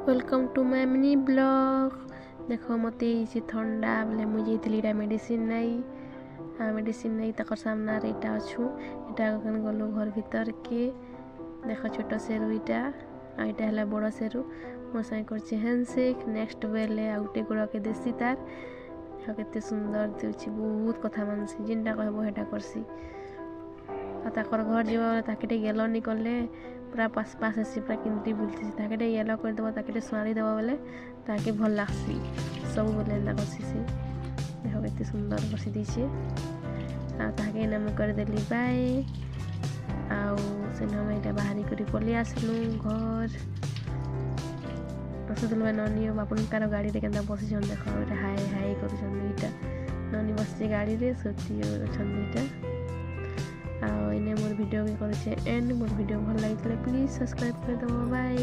Welcome to my mini blog. देख मत ठंडा बोले मुझे इटा मेडिसिन नहीं मेडिसिन नहीं तक सामना यहाँ अच्छू यहाँ गलु घर भीतर के देख छोट सेरु यहाँ है बड़ सेरु मो साई कर हैंडसेक नेक्स्ट बेले आउटे गोड़ के देसी तार के सुंदर दूसरी बहुत कथा मानसी जिनटा कहबा करसी घर जाके गेलो निकले पूरा पास पास आसी पूरा किमती बुलती ताके येलो करदेव ताके सुआरी देव बोले ताके भल लगसी सब बोले एंता करसी से देख के सुंदर बसी दीछे ताके नाम करदेली बाय आउ बाहरी कर पलि आसलु घर बसुल ननी बापन कार गाड़ी के बसी देख हाय हाय कर ननी बस गाड़ी में सोती अच्छा आने मोर वीडियो भी कर एंड मोर वीडियो भल लगे प्लीज सब्सक्राइब कर दो बाय।